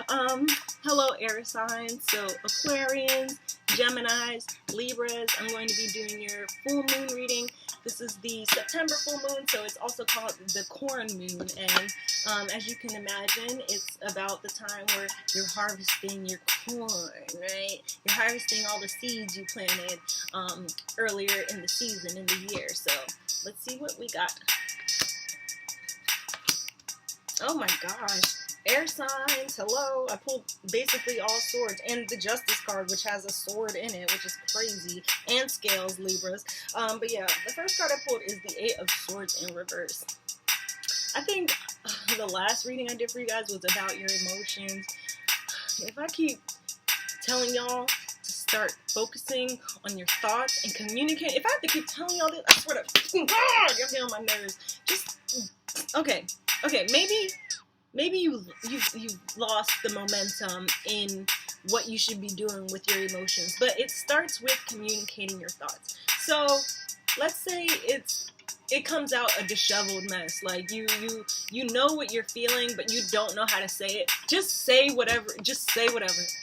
Hello air signs, so Aquarians, Geminis, Libras. I'm going to be doing your full moon reading. This is the September full moon, so it's also called the corn moon, and as you can imagine, it's about the time where you're harvesting your corn, right? You're harvesting all the seeds you planted earlier in the season, in the year. So let's see what we got. Oh my gosh. Air signs, hello. I pulled basically all swords and the Justice card, which has a sword in it, which is crazy, and scales, Libras. But yeah, the first card I pulled is the Eight of Swords in reverse. I think the last reading I did for you guys was about your emotions. If I keep telling y'all to start focusing on your thoughts and communicate, if I have to keep telling y'all this, I swear to God, you're getting on my nerves. Just, okay, maybe you've lost the momentum in what you should be doing with your emotions, but it starts with communicating your thoughts. So let's say it comes out a disheveled mess, like you know what you're feeling, but you don't know how to say it. Just say whatever.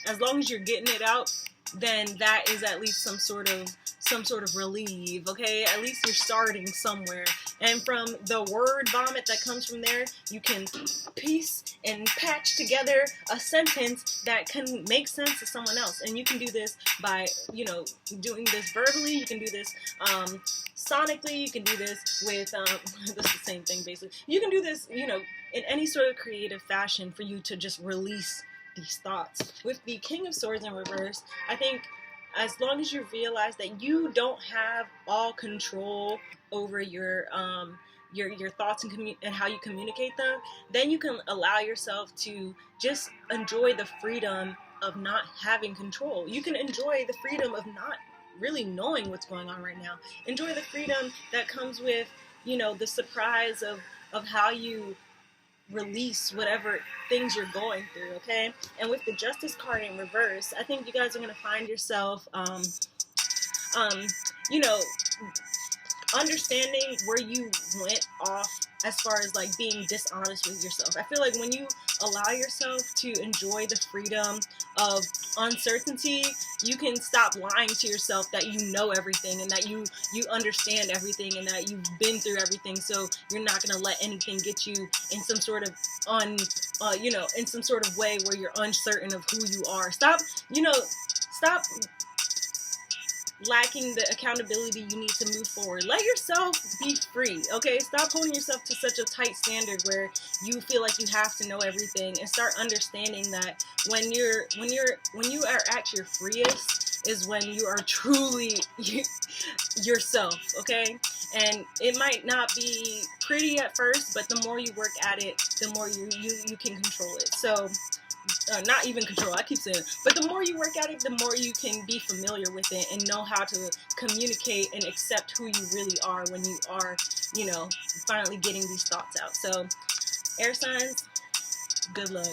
As long as you're getting it out, then that is at least some sort of relief, okay? At least you're starting somewhere. And from the word vomit that comes from there, you can piece and patch together a sentence that can make sense to someone else. And you can do this by, doing this verbally. You can do this sonically. You can do this with, this is the same thing basically. You can do this, in any sort of creative fashion for you to just release these thoughts. With the King of Swords in reverse, I think as long as you realize that you don't have all control over your thoughts and how you communicate them, then you can allow yourself to just enjoy the freedom of not having control. You can enjoy the freedom of not really knowing what's going on right now. Enjoy the freedom that comes with, the surprise of how you release whatever things you're going through, okay? And with the Justice card in reverse, I think you guys are going to find yourself, understanding where you went off as far as like being dishonest with yourself. I feel like when you allow yourself to enjoy the freedom of uncertainty, you can stop lying to yourself that you know everything and that you understand everything and that you've been through everything, so you're not going to let anything get you in some sort of in some sort of way where you're uncertain of who you are. Stop lacking the accountability you need to move forward. Let yourself be free, okay? Stop holding yourself to such a tight standard where you feel like you have to know everything, and start understanding that when you are at your freest is when you are truly yourself, okay? And it might not be pretty at first, but the more you work at it, the more you can control it. So not even control, I keep saying it, but the more you work at it, the more you can be familiar with it and know how to communicate and accept who you really are when you are, finally getting these thoughts out. So, air signs, good luck.